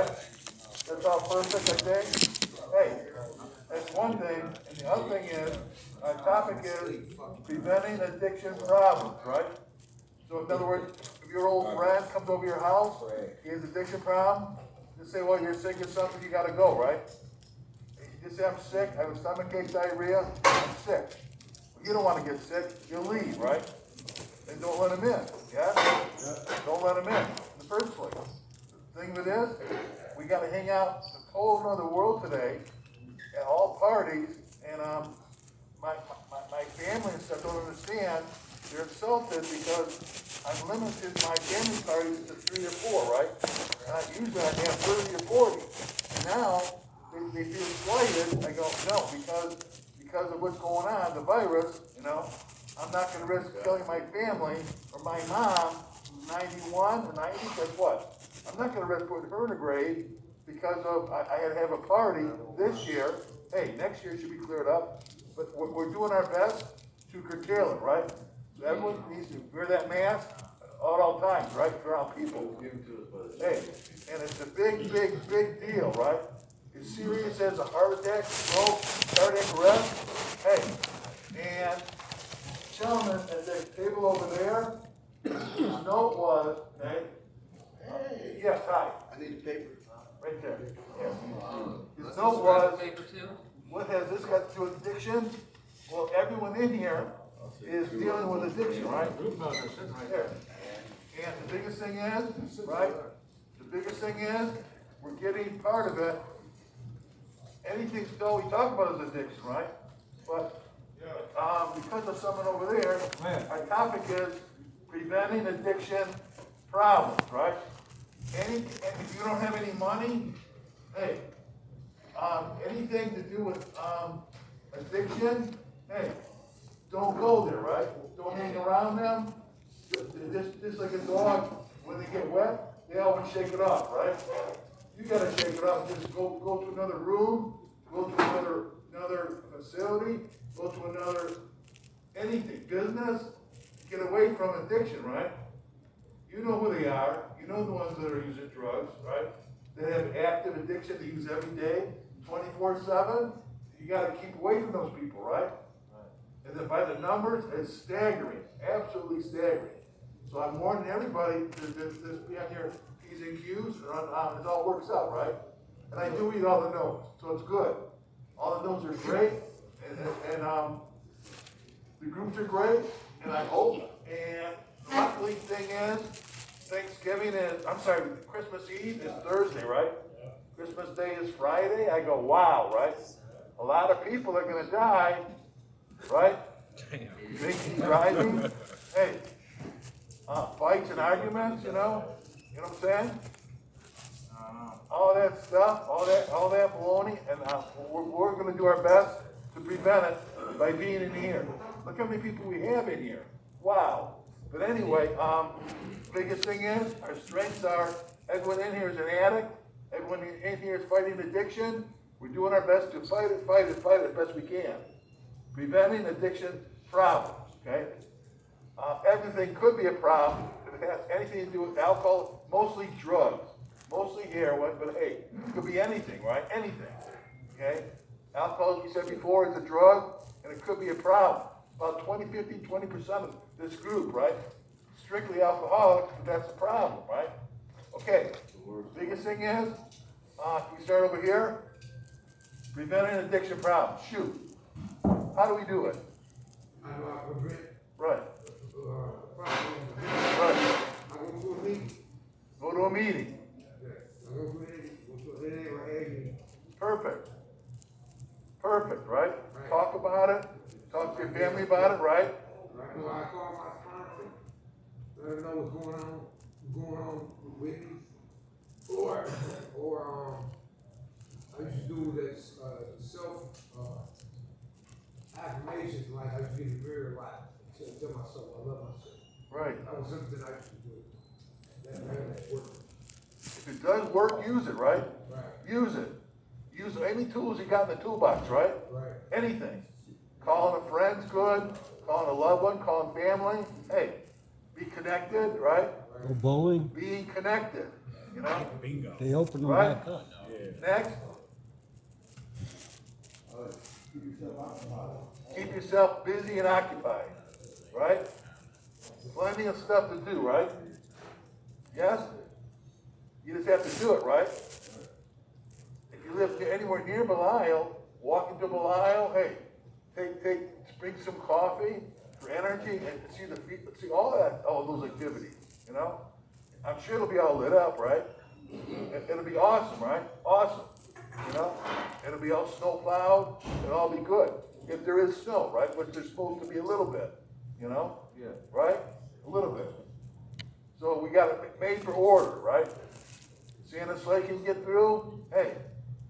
right? That's all perfect, I think. Hey, that's one thing, and the other thing is, our topic is preventing addiction problems, right? So in other words, if your old friend comes over your house, he has addiction problem, just say, well, you're sick of something, you gotta go, right? You just say, I'm sick, I have a stomachache, diarrhea, I'm sick. Well, you don't wanna get sick, you'll leave, right? And don't let him in, yeah? Don't let him in the first place. The thing with this, we gotta hang out in a whole other world today, at all parties, and my family and stuff don't understand. They're insulted because I've limited my family parties to 3 or 4, right? And usually I have 30 or 40. And now they feel slighted. I go, no, because of what's going on, the virus, I'm not going to risk killing my family or my mom, who's 91 or 90. Guess what? I'm not going to risk putting her in a grave because of I had to have a party this year. Hey, next year should be cleared up. But we're doing our best to curtail it, right? So everyone needs to wear that mask at all times, right? Around people. Hey, and it's a big, big, big deal, right? As serious as a heart attack, stroke, cardiac arrest. Hey, and gentlemen at the table over there, his note was, okay? Yes, hi. I need a paper. Right there. Yeah. His note was, what has this got to do with addiction? Well, everyone in here is dealing with addiction, right? Right there. And the biggest thing is, right? The biggest thing is, we're getting part of it. Anything still we talk about is addiction, right? But because of someone over there, our topic is preventing addiction problems, right? And if you don't have any money, hey, anything to do with addiction, hey, don't go there, right? Don't hang around them. Just like a dog, when they get wet, they always shake it off, right? You gotta shake it off. Just go to another room, go to another facility, go to another anything, business. Get away from addiction, right? You know who they are. You know the ones that are using drugs, right? That have active addiction they use every day, 24/7. You gotta keep away from those people, right? And then by the numbers, it's staggering, absolutely staggering. So I'm warning everybody to be on your P's and Q's, and it all works out, right? And I do eat all the notes, so it's good. All the notes are great, and the groups are great, and I hope. And the luckily thing is, Christmas Eve is Thursday, right? Christmas Day is Friday. I go, wow, right? A lot of people are gonna die, right? Drinking, driving, hey, fights and arguments, you know what I'm saying? All that stuff, all that baloney, and we're gonna do our best to prevent it by being in here. Look how many people we have in here. Wow. But anyway, biggest thing is, our strengths are, everyone in here is an addict, everyone in here is fighting addiction. We're doing our best to fight it as best we can. Preventing addiction problems, okay? Everything could be a problem if it has anything to do with alcohol, mostly drugs, mostly heroin, but hey, it could be anything, right? Anything, okay? Alcohol, like you said before, is a drug, and it could be a problem. About 20% of this group, right? Strictly alcoholics, but that's a problem, right? Okay, biggest thing is, we start over here, preventing addiction problems. Shoot. How do we do it? I know I prevent. Right. Right. I go to a meeting. Go to a meeting. Yes. I go to a meeting. Go to a meeting or a Perfect. Perfect, right? Right. Talk about it. Talk to your family about it, right? Right. So I call my sponsor. Let them know what's going on with me. Or I used to do this self affirmations, like I used to get in the mirror a lot. Tell myself I love myself. Right. That was something I used to do. That worked. If it does work, use it, right? Right. Use it. Use any tools you got in the toolbox, right? Right. Anything. Calling a friend's good. Calling a loved one. Calling family. Hey, be connected, right? Go bowling? Being connected. you know? Bingo. They open them Right? back up. Next, Keep yourself occupied. keep yourself busy and occupied, right? Plenty of stuff to do, right? Yes? You just have to do it, right? If you live anywhere near Belial, walk into Belial, hey, bring some coffee for energy and see all those activities, you know? I'm sure it'll be all lit up, right? It'll be awesome, right? Awesome, you know? It'll be all snow plowed, it'll all be good. If there is snow, right, which there's supposed to be a little bit, you know? Yeah. Right? A little bit. So we got it made for order, right? Santa Sleigh can get through, hey,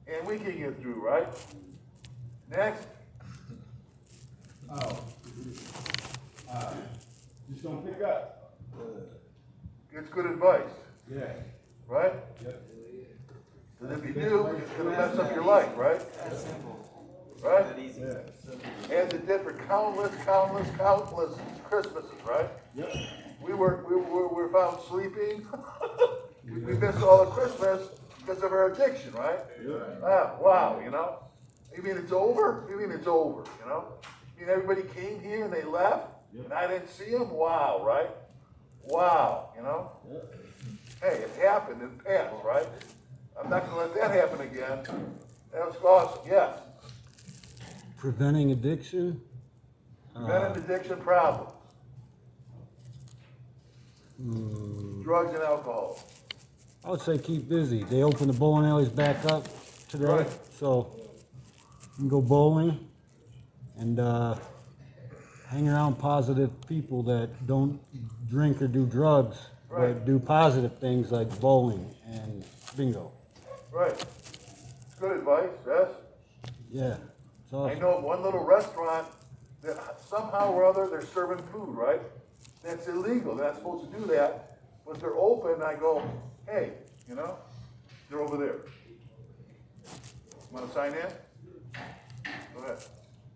and we can get through, right? Next, Just don't pick up. it's good advice, Yeah. right? Yep. Because if you do, it's gonna mess up your life, right? Right? Yeah. And it did for countless Christmases, right? Yep. We were found sleeping. We missed all of Christmas because of our addiction, right? Yeah. Ah, wow, you know? You mean it's over? You mean it's over, you know? You mean everybody came here and they left? Yep. And I didn't see them? Wow, right? Wow, you know? Yep. Hey, it happened in the past, right? I'm not gonna let that happen again. That was awesome, yes. Preventing addiction. Preventing addiction problems. Drugs and alcohol. I would say keep busy. They open the bowling alleys back up today, Right. so you can go bowling and hang around positive people that don't drink or do drugs, Right. but do positive things like bowling and bingo. Right. Good advice, yes? Yeah, it's I awesome. know of one little restaurant that somehow or other they're serving food, right? That's illegal. They're not supposed to do that. But they're open. I go, hey, you know, they're over there. Want to sign in? Go ahead.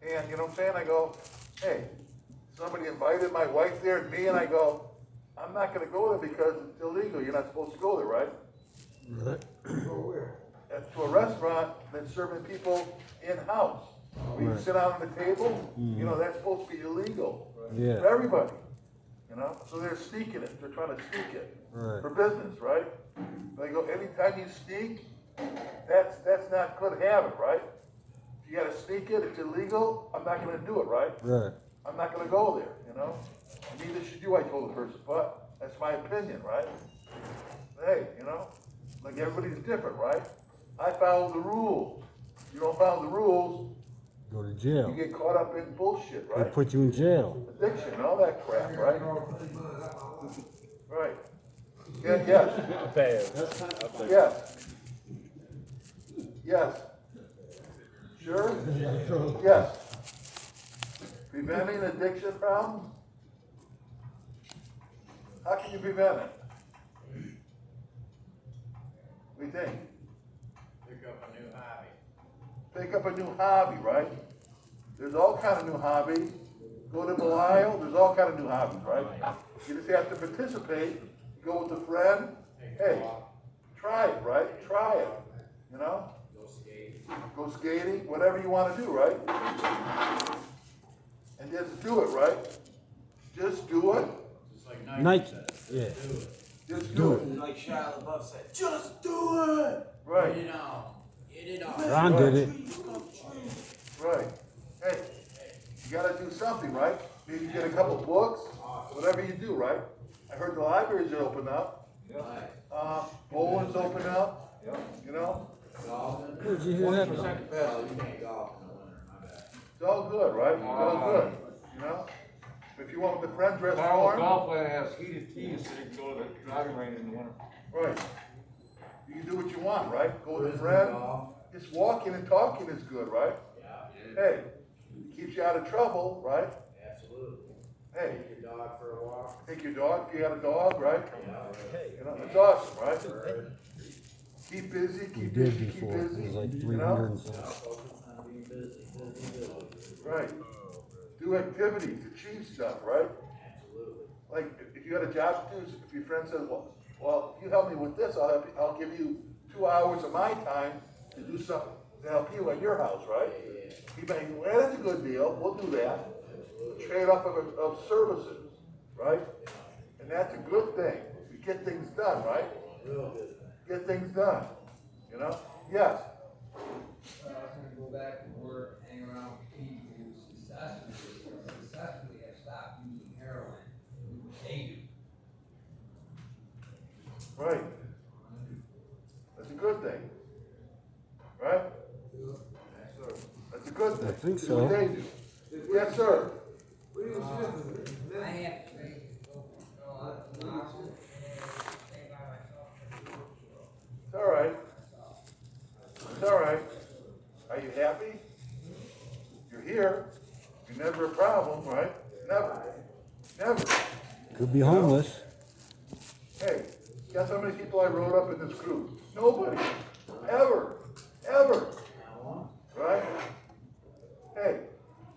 And you know what I'm saying? I go, hey, somebody invited my wife there and me, and I go, I'm not going to go there because it's illegal. You're not supposed to go there, right? Go where? To a restaurant that's serving people in-house. Where you Right. sit down on the table, you know, that's supposed to be illegal. Yeah. For everybody, you know? So they're sneaking it, they're trying to sneak it. Right. For business, right? They go, anytime you sneak, that's not good habit, right? If you gotta sneak it, it's illegal, I'm not gonna do it, right? Right. I'm not gonna go there, you know? And neither should you, I told the person, but that's my opinion, right? Hey, you know, like everybody's different, right? I follow the rules. You don't follow the rules, Go to you jail. get caught up in bullshit, They right? put you in jail. Addiction and all that crap, right? Right. Yeah, yes, yes. Yes. Sure? Yes. Preventing addiction problems? How can you prevent it? What do you think? Pick up a new hobby. Pick up a new hobby, right? There's all kind of new hobbies. Go to Belial, there's all kind of new hobbies, right? You just have to participate, go with a friend. Hey, try it, right? Try it, you know? Go skating, whatever you want to do, right? And just do it, right? Just do it. Just like Nike. Nike said. Yeah. Do it. Just Do do it. it. Like Shia LaBeouf said, just do it. Get Right, it on. Get it on. Ron did it. right. Hey, you gotta do something, right? Maybe get a couple books, whatever you do, right? I heard the libraries are open up. Bowling's open up, you know? Where'd you hear that from? Well, you can't golf in the winter, my bad. It's all good, right? It's all good, you know? If you want the friend dress Carl warm, golf land has heated tees so you can go to the driving range in the winter. right. You can do what you want, right? Go with a friend. Just walking and talking is good, right? Hey, it keeps you out of trouble, right? Absolutely. Hey, Take your dog for a walk. take your dog, if you got a dog, right? Yeah. You know, it's awesome, right? Keep busy, We keep did busy, keep before. It busy, was like you 300 know? and something. Focus on being busy. Right. Do activities, achieve stuff, right? Absolutely. Like, if you got a job to do, if your friend says, well, Well, if you help me with this, I'll give you 2 hours of my time to do something to help you at your house, right? You may, well, that's a good deal, we'll do that. Trade off of services, right? And that's a good thing. We get things done, right? Real good. Get things done, you know? Yes, I was gonna go back to work, hang around with people who successfully have stopped using heroin, who hate right. That's a good thing, right? That's a good thing. I think Do what so. they do. Yes, sir. What do you it. say? I have to make it go, option, stay by myself. It's all right. It's all right. Are you happy? You're here. You're never a problem, right? Never. Never. Could be homeless. Hey, guess how many people I wrote up in this group? Nobody. Ever. Ever. Right? Hey,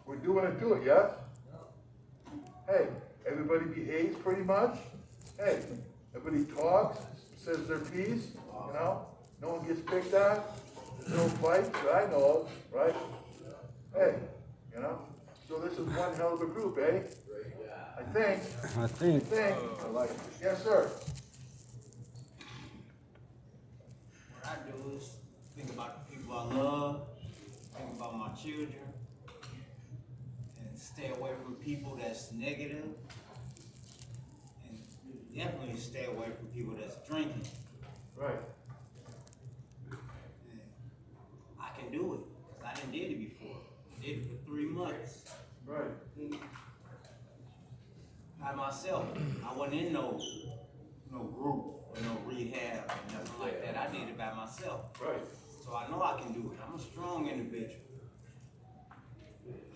we're doing it, do it, yes? Hey, everybody behaves pretty much. Hey, everybody talks, says their piece, you know? No one gets picked on. There's no fights that I know of, right? Hey, you know? So this is one hell of a group, eh? I think. I think. I like it. Yes, sir. What I do is think about the people I love, think about my children, and stay away from people that's negative, and definitely stay away from people that's drinking. Right. And I can do it, 'cause I done did it before. Did it for 3 months. Right. By myself. I wasn't in no group or no rehab or nothing like that. I did it by myself. Right. So I know I can do it. I'm a strong individual.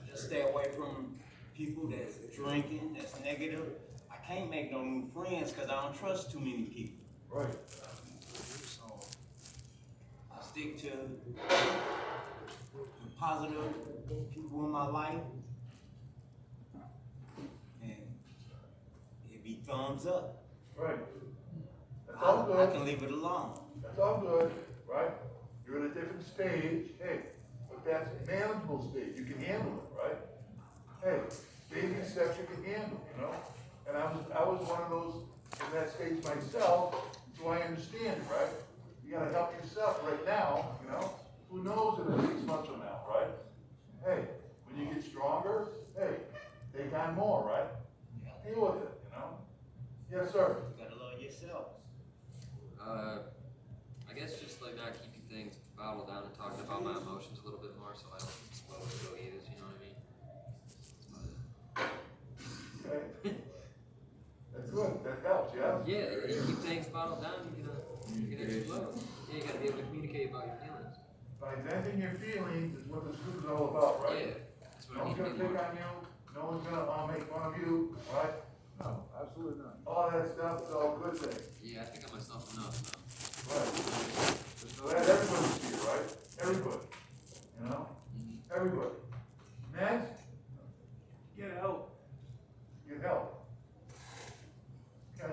Just stay away from people that's drinking, that's negative. I can't make no new friends because I don't trust too many people. Right. So I stick to the positive people in my life. And it'd be thumbs up. Right. That's all I good. can leave it alone. That's all good, right? You're in a different stage, hey, but that's a manageable stage, you can handle it, right? Hey, baby steps you can handle, you know? And I was one of those in that stage myself, so I understand it, right? You gotta help yourself right now, you know? Who knows in 6 months from now, right? Hey, when you get stronger, hey, take on more, right? Deal with it, you know? Yes, sir. You gotta love yourself. I guess just like not keeping things bottled down and talking about my emotions a little bit more so I don't explode or go either, you know what I mean? Okay. That's good, that helps, yeah? Yeah, you keep things bottled down, you can explode. Yeah, you gotta be able to communicate about your feelings. By venting your feelings is what this group is all about, right? Yeah, that's No what I one's need gonna to pick do. on you, no one's gonna make fun of you, right? No, absolutely not. All that stuff is all good things, Yeah, I think of myself enough now. right? So that everybody's here, right? Everybody, you know? Everybody. Next, Get help, get help. Okay,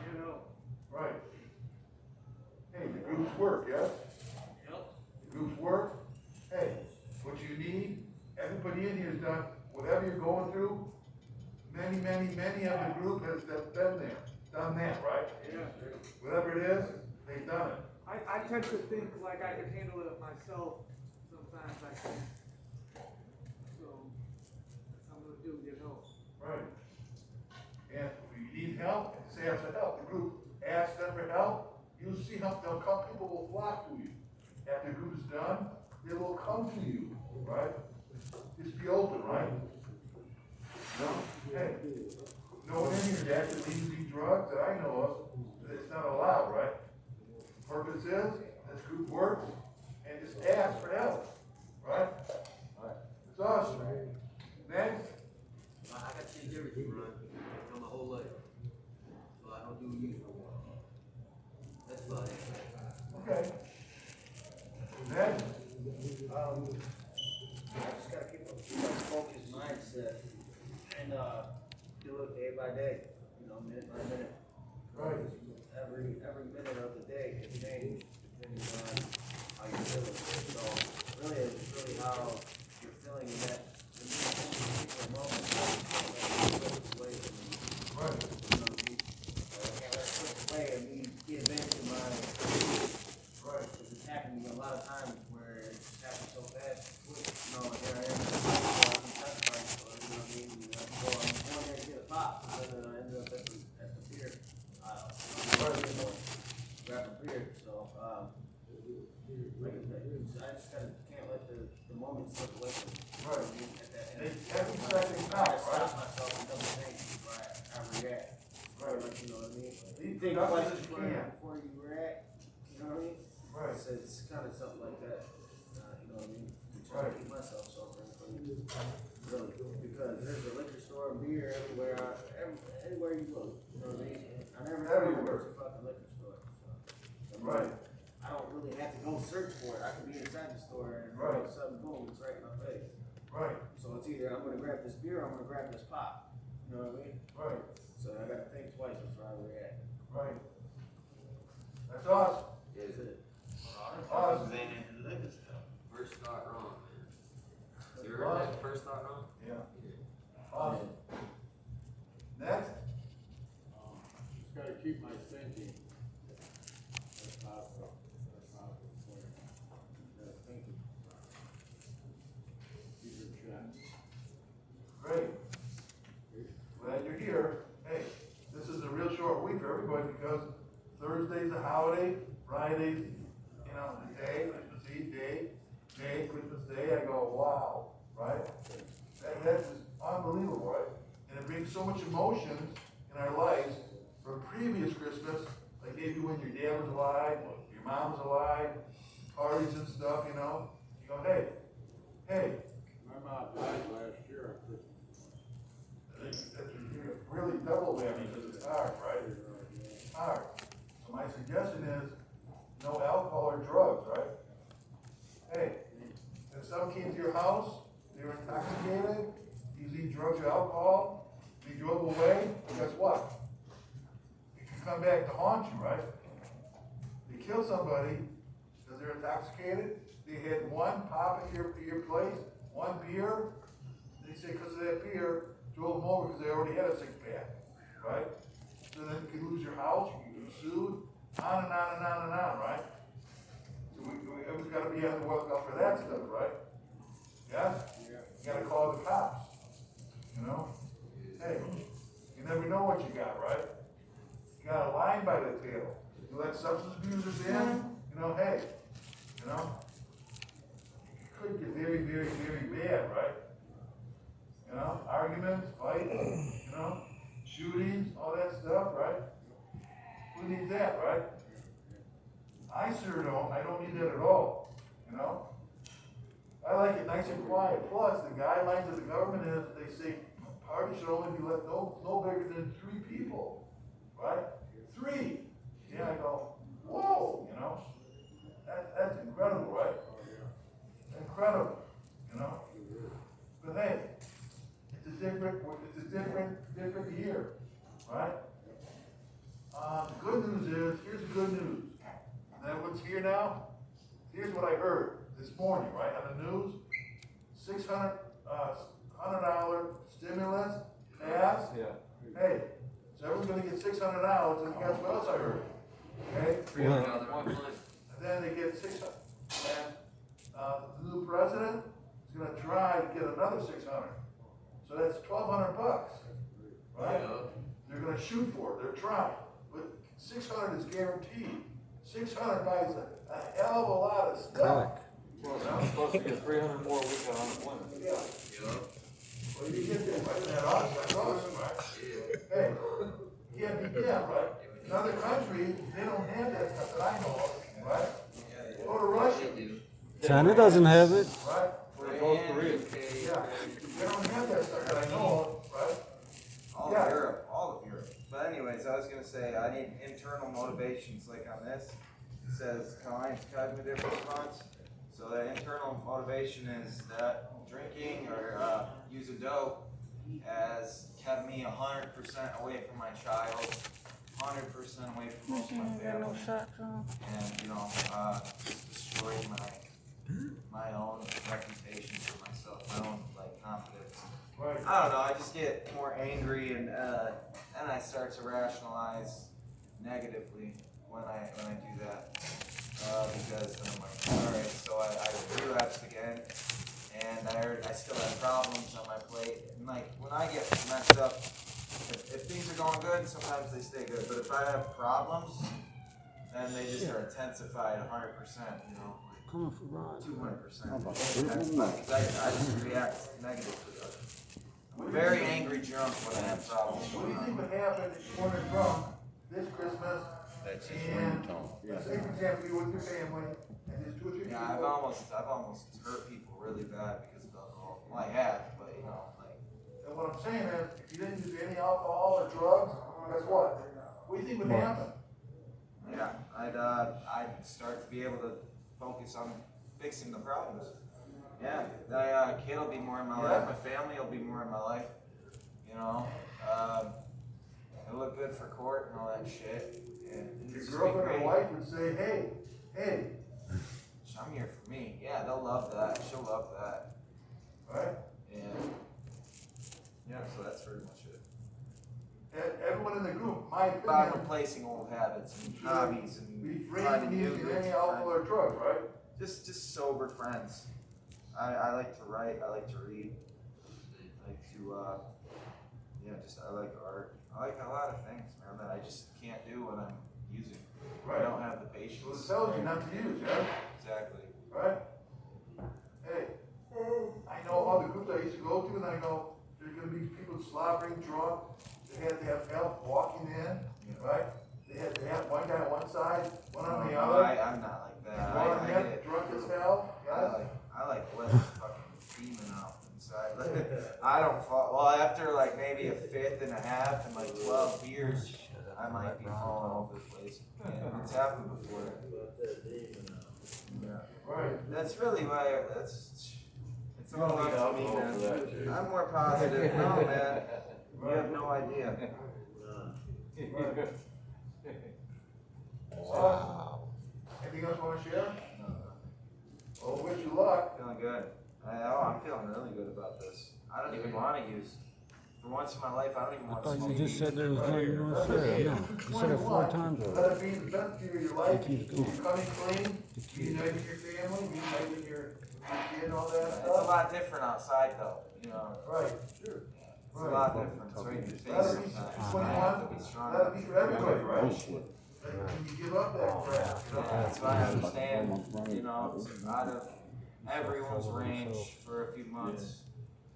get help. right. Hey, the groups work, yes? Help. The groups work. Hey, what you need, everybody in here has done, whatever you're going through, many of the group has been there, done that, right? Yeah. Whatever it is, they've done it. I tend to think like I can handle it myself, sometimes I can't. So, I'm gonna do, get help. Right. And if you need help, say ask for help. The group ask them for help, you'll see how they'll come, people will flock to you. After the group is done, they will come to you, right? Just be open, right? No, hey, no one in here is actively using drugs that I know of, it's not allowed, right? Purpose is, this group works, and just ask for help, right? It's awesome. Next. I gotta change everything, Ron. You know, my whole life. So I don't do youth no more. That's about it. Okay. Next. I just gotta keep a focused mindset and do it day by day, you know, minute by minute. Right. happens a lot of times where it just happens so fast, quick, you know, here I am, I'm sacrificed, or, you know what I mean? So I'm going there to get a pop, and then I end up at the beer aisle. Grab a beer, so, like I said, I just can't let the moment slip away from me. Right. At that end. Every second I counts, stop right? myself and double think before I react. Right. Like, you know what I mean? Be Think productive twice as you before can. before you react, you know what I mean? Right. So it's kind of something like that, you know what I mean? To try Right. to keep myself sober and clean. Really, because there's a liquor store, beer everywhere, anywhere you look, you know what I mean? I never Everywhere. go to a fucking liquor store, so. I mean, Right. I don't really have to go search for it, I can be inside the store and Right. all of a sudden, boom, it's right in my face. Right, So it's either I'm gonna grab this beer or I'm gonna grab this pop, you know what I mean? right, So I gotta think twice before I react. right. That's awesome. Is it? Awesome. Ain't in the liquor store. First thought wrong, man. You heard that first thought wrong? Yeah. Awesome. Next? Just gotta keep my thinking. That's possible. That's possible. That's thinking. Keep your chat. Great. Glad you're here. Hey, this is a real short week for everybody because Thursday's a holiday, Friday's, you know, the day, Christmas Eve day, Christmas Day. I go, wow, right? That's just unbelievable, right? And it brings so much emotions in our lives from previous Christmas, like maybe when your dad was alive, your mom was alive, parties and stuff, you know. You go, hey, My mom died last year on Christmas. that's really double whammy because it's hard, right? It's hard. So my suggestion is no alcohol or drugs, right? Hey, if someone came to your house, they were intoxicated, using drugs or alcohol, they drove away, guess what? It can come back to haunt you, right? They kill somebody because they're intoxicated, they had one pop at your place, one beer, they say because of that beer, drove them over because they already had a six pack, right? So then you could lose your house, you can get sued, on and on and on and on, right? So we've got to be on the lookout for that stuff, right? Yes? You gotta call the cops, you know? Hey, you never know what you got, right? You got a lion by the tail. You let substance abusers in, you know, hey, you know? It could get very, very, very bad, right? You know, arguments, fights, you know, shootings, all that stuff, right? Who needs that, right? I sure don't. I don't need that at all, you know? I like it nice and quiet. Plus, the guidelines of the government is, they say parties should only be let no bigger than 3 people, right? 3. Yeah, I go, whoa, you know? That's incredible, right? Incredible, you know? But hey, it's a different year, right? The good news is, here's the good news. That what's here now, here's what I heard this morning, right, on the news. $600 stimulus passed. Yeah. Hey, so everyone's gonna get $600, and guess what else I heard? Okay? $300 one month. And then they get 600, and, the new president is gonna try to get another 600. So that's $1,200, right? Yeah. They're gonna shoot for it, they're trying, but 600 is guaranteed. 600 buys a hell of a lot of stuff. Well, now I'm supposed to get 300 more weeks of unemployment. Yeah, Yup. well, you get that, right? That's awesome, right? Hey, you can't beat that, right? In other countries, they don't have that stuff that I know of, right? Go to Russia, They do. China doesn't have it. right? Or North Korea. Yeah, they don't have that stuff that I know of, right? All Yeah. of Europe, all of Europe. But anyways, I was gonna say, I need internal motivations, like on this, it says cognitive response. So the internal motivation is that drinking or using dope has kept me 100% away from my child, 100% away from most of my family. And, you know, destroyed my own reputation for myself, my own, like, confidence. Right. I don't know, I just get more angry and I start to rationalize negatively when I do that. Because then I'm like, stay good, but if I have problems, then they just are intensified 100%, you know, Coming for Ron. 200%. Because I just react negatively. I'm a very angry drunk when I have problems. What do you think would happen if you weren't drunk this Christmas? That's his And, ringtone. say for example, you with your family, and there's 2 or 3 Yeah, I've people. almost hurt people really bad because of alcohol. Well, I have, but you know, like, And what I'm saying is, if you didn't use any alcohol or drugs, guess what? What do you think would happen? yeah, I'd start to be able to focus on fixing the problems. Yeah, the kid will be more in my life. My family will be more in my life. You know, it'll look good for court and all that shit. And Your it's just be girlfriend or great. wife would say, hey, I'm here for me. Yeah, they'll love that. She'll love that. right? And yeah, so that's pretty much it. And everyone in the group, my About opinion, replacing old habits and hobbies and refrain trying from to do using good any for alcohol friends. or drugs, right? Just sober friends. I like to write. I like to read. I like to I like art. I like a lot of things, man, that I just can't do when I'm using. Right. I don't have the So it patience. tells you not to use, yeah? Exactly. Right? Hey, I know all the groups I used to go to, and I go, there's gonna be people slobbering drunk. They had to have help walking in, right? They had to have one guy on one side, one on the No, other. I'm not like that. One I man get. drunk as hell, guys. I like let the fucking demon out inside. I don't fall. Well, after like maybe a fifth and a half and like 12 beers, I might be falling over the place. And it's happened before. Yeah. Right. That's really why. It's all don't need up to me, alcohol for that, man. Jay. I'm more positive. No, man. You have no idea. Wow. Anything else you wanna share? Well, wish you luck. Feeling good. I'm feeling really good about this. I don't even want to use. For once in my life, I don't even I want to thought smoke you just weed. said there was nothing you want to say. No, you said it 4 times Let already. it be the best year of your life. keep You're going. coming clean, uniting your family, uniting your kid and all that It's a stuff. lot different outside, though. You know, Right, sure. it's a lot different. It's right in your face That'll be sometimes. 21, I have to be strong. that'll be for everybody, right? Like, when you give up that crap, you know? That's why I understand. You know, it's out of everyone's range for a few months,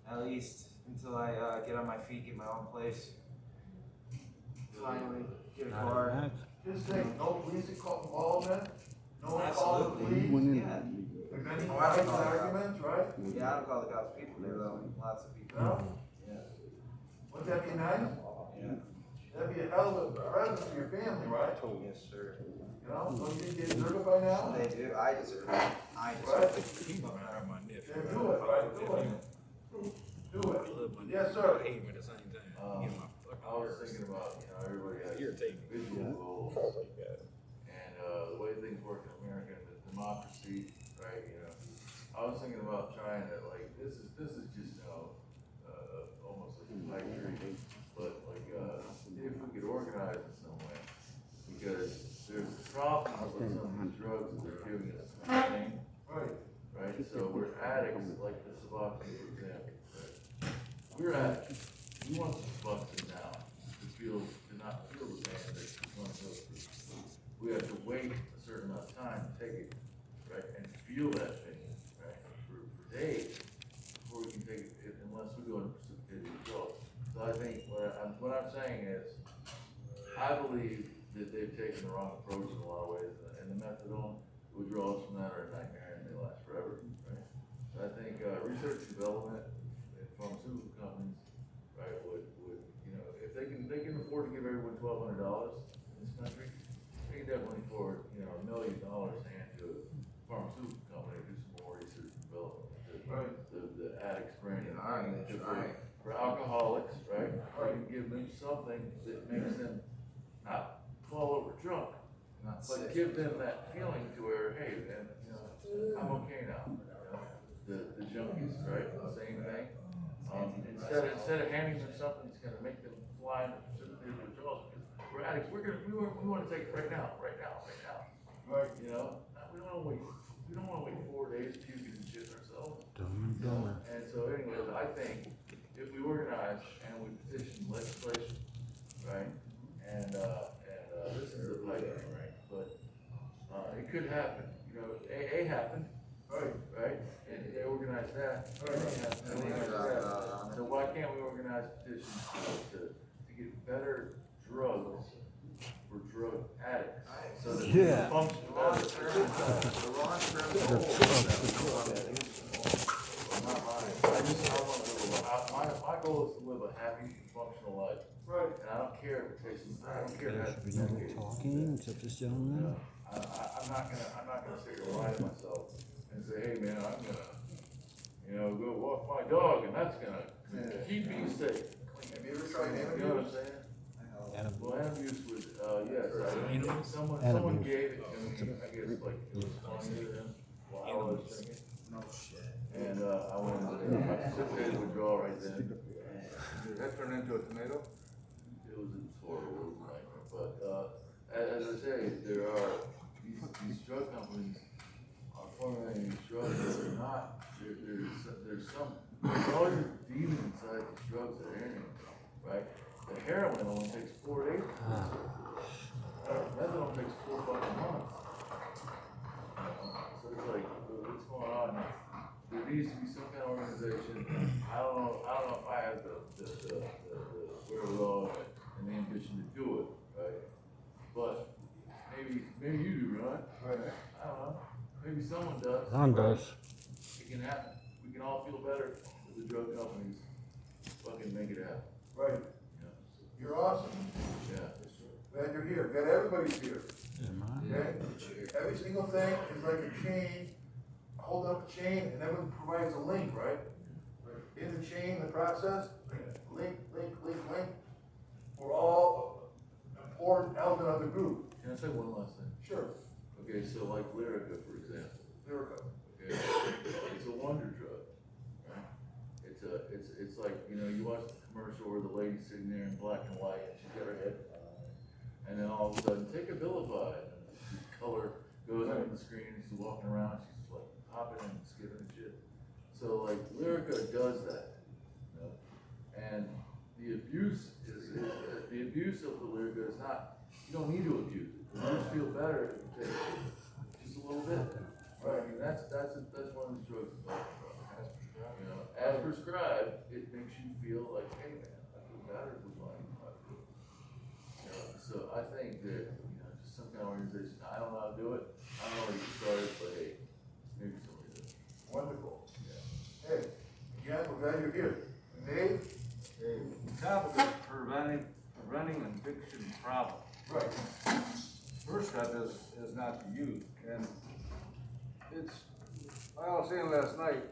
at least until I get on my feet, get my own place. Finally, get a car. Just think, no police involvement, no one calling the Absolutely. police, Yeah. preventing Oh, I fights don't and call it arguments, right? Yeah, I don't call the cops people there though. Lots of people. No? Yeah. Wouldn't that be nice? Yeah. That'd be a hell of a present for your family, right? Yes, sir. You know, don't you think they deserve it by now? They do. I deserve it. I Right? deserve it. Then do it, right? Do it. Do it. Yes, sir. I was thinking about, everybody has visual goals. And, the way things work in America, the democracy, right, I was thinking about trying to, like, this is just, almost like a pipe dream, but like, if we could organize in some way, because there's problems with some of these drugs that they're giving us, Right. right? So we're addicts, like the Suboxone, for example, right? We're addicts. We want the Suboxone now to not feel the pain that we want to go through. We have to wait a certain amount of time to take it, right, and feel that pain, right, for days before we can take it, unless we go into precipitated withdrawal. So I think what I'm saying is, I believe that they've taken the wrong approach in a lot of ways, and the methadone withdrawals from that are a nightmare and they last forever, right? So I think, research and development and pharmaceutical companies, right, would, if they can afford to give everyone $1,200 in this country, they can definitely afford, $1 million to hand to a pharmaceutical company to do some more research and development. Right. The addicts brain. They're trying. For alcoholics, right, we can give them something that makes them not fall over drunk, Not but sick. give them that feeling to where, hey, man, I'm okay now. The junkies, right, the same thing. Instead of handing them something that's gonna make them fly into precipitated withdrawals, because we're addicts, we wanna take it right now. Right. We don't wanna wait 4 days puking and shitting ourselves. Dumb and dumber. And so anyways, I think if we organize and we petition legislation, right, and, could happen, you know, AA happened, right? And they organized that. AA happened, they organized that. So why can't we organize petitions to get better drugs for drug addicts? So that we Yeah. can function better. The wrong term. My goal is to live a happy, functional life. Right. And I don't care if it takes, I don't care There if should be that's no decades. talking except this gentleman. I'm not gonna sit here and lie to myself and say, hey man, I'm gonna, you know, go walk my dog and that's gonna keep me safe. Have you ever tried You animal know what I'm use? saying? Animal. Well, animal use was, yes, someone Animals. gave it to me, I guess like, it was funny to them while I was drinking. No shit. And, I wanted to, I precipitated withdrawal right then. Did that turn into a tomato? It was horrible, it was a nightmare, but, as I say, there are, these drug companies are formulating these drugs that are not, there's always a demon inside these drugs that are in it, right? The heroin only takes 4 days. Methadone takes 4 fucking months. So it's like, what's going on? There needs to be some kind of organization. I don't know if I have the wherewithal and the ambition to do it, right? But maybe you do, Ron. Right. I don't know. Maybe someone does. Ron does. It can happen. We can all feel better if the drug companies fucking make it happen. Right. Yeah. You're awesome. Yeah. Glad you're here. Glad everybody's here. Am I? Okay? Every single thing is like a chain, hold up a chain, and everyone provides a link, right? In the chain, the process, link. We're all important element of the group. Can I say one last thing? Sure. Okay, so like Lyrica, for example. Lyrica. Okay, it's a wonder drug, right? It's like, you know, you watch the commercial where the lady's sitting there in black and white and she's got her head down, and then all of a sudden, take Abilify, and the color goes on the screen, and she's walking around, she's like hopping and skipping and shit. So like Lyrica does that, you know? And the abuse the abuse of the Lyrica is not, you don't need to abuse it. You just feel better if you take it just a little bit. Right, I mean, that's one of the drugs I'm talking about. You know, as prescribed, it makes you feel like, hey man, I feel better with my food. You know, so I think that, you know, just some kind of organization, I don't know how to do it, I don't know where to get started, but hey, maybe somebody does. Wonderful. Yeah. Hey, again, we're glad you're here. Dave? The topic is preventing addiction problem. Right. First step is not to use, and I was saying last night,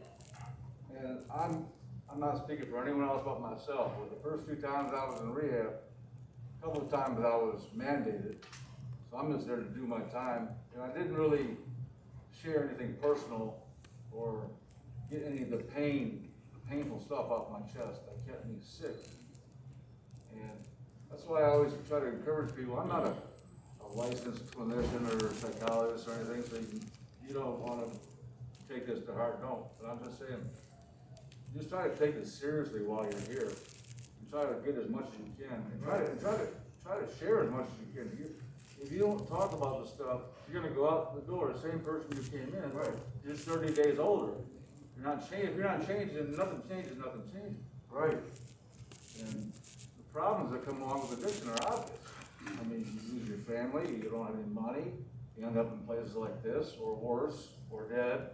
and I'm not speaking for anyone else but myself, but the first 2 times I was in rehab, a couple of times I was mandated, so I'm just there to do my time, and I didn't really share anything personal or get any of the painful stuff off my chest that kept me sick. And that's why I always try to encourage people. I'm not a licensed clinician or psychologist or anything, so you don't want to take this to heart, don't. But I'm just saying, just try to take it seriously while you're here. And try to get as much as you can. And try to share as much as you can. If you don't talk about the stuff, you're gonna go out the door, the same person you came in, Right. just 30 days older. If you're not changing, nothing changes. Right. And the problems that come along with addiction are obvious. I mean, you lose your family, you don't have any money, you end up in places like this, or worse, or dead.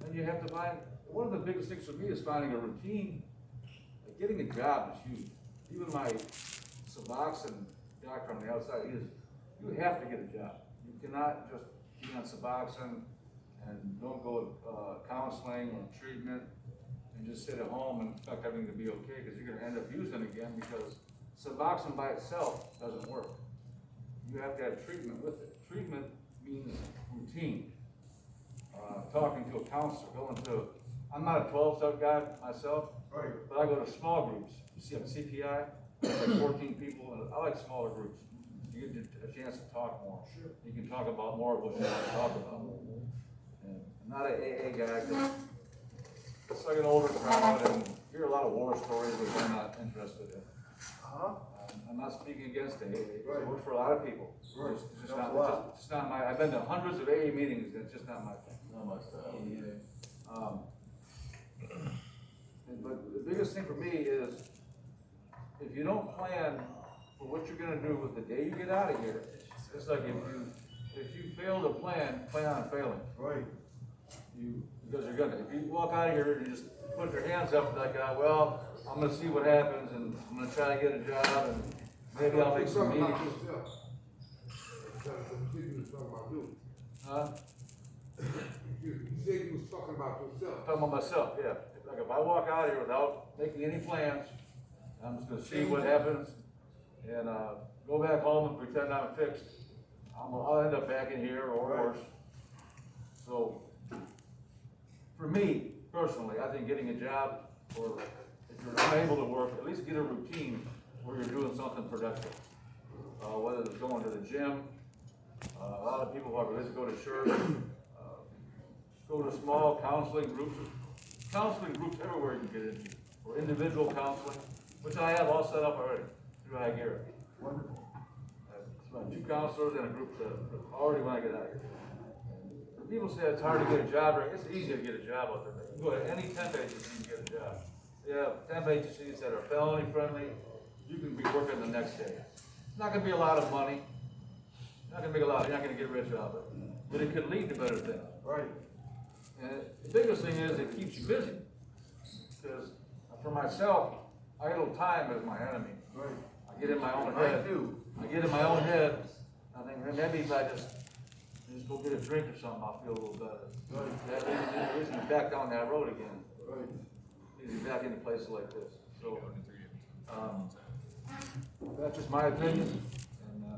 And you have to find, one of the biggest things for me is finding a routine. Like getting a job is huge. Even my Suboxone doctor on the outside, you have to get a job. You cannot just be on Suboxone and don't go to counseling or treatment and just sit at home and expect everything to be okay, because you're gonna end up using it again, because Suboxone by itself doesn't work. You have to have treatment with it. Treatment means routine. Talking to a counselor, I'm not a 12-step guy myself, Right. but I go to small groups. You see, I'm CPI, like 14 people, and I like smaller groups. You get a chance to talk more. Sure. You can talk about more of what you want to talk about. And I'm not an AA guy, 'cause it's like an older crowd, and hear a lot of war stories which I'm not interested in. Huh? I'm not speaking against AA, it Right. works for a lot of people. Right. It's just Helps not, a lot. it's not my, I've been to hundreds of AA meetings, and it's just not my thing. Not my style. But the biggest thing for me is, if you don't plan for what you're gonna do with the day you get out of here, it's like if you fail to plan on failing. Right. Because you're gonna, if you walk out of here and you just put your hands up like, well, I'm gonna see what happens, and I'm gonna try to get a job, and maybe I'll make some meetings. You was talking about you. Huh? You said you was talking about yourself. Talking about myself, yeah. Like if I walk out of here without making any plans, I'm just gonna see what happens, and, go back home and pretend I'm fixed. I'll end up back in here or worse. So, for me, personally, I think getting a job, or if you're unable to work, at least get a routine where you're doing something productive. Whether it's going to the gym, a lot of people are religious, go to church, go to small counseling groups everywhere you can get into, or individual counseling, which I have all set up already through iGarrett. Wonderful. It's about 2 counselors and a group that already when I get out of here. When people say it's hard to get a job, it's easy to get a job out there. You can go to any temp agency and get a job. Yeah, temp agencies that are felony friendly, you can be working the next day. It's not gonna be a lot of money. Not gonna make a lot, you're not gonna get rich out of it, but it could lead to better things. Right. And the biggest thing is it keeps you busy. Because for myself, idle time is my enemy. Right. I get in my own head. I get in my own head. I think maybe if I just go get a drink or something, I'll feel a little better. Right. That leads me back down that road again. Right. Leads me back into places like this. So, that's just my opinion.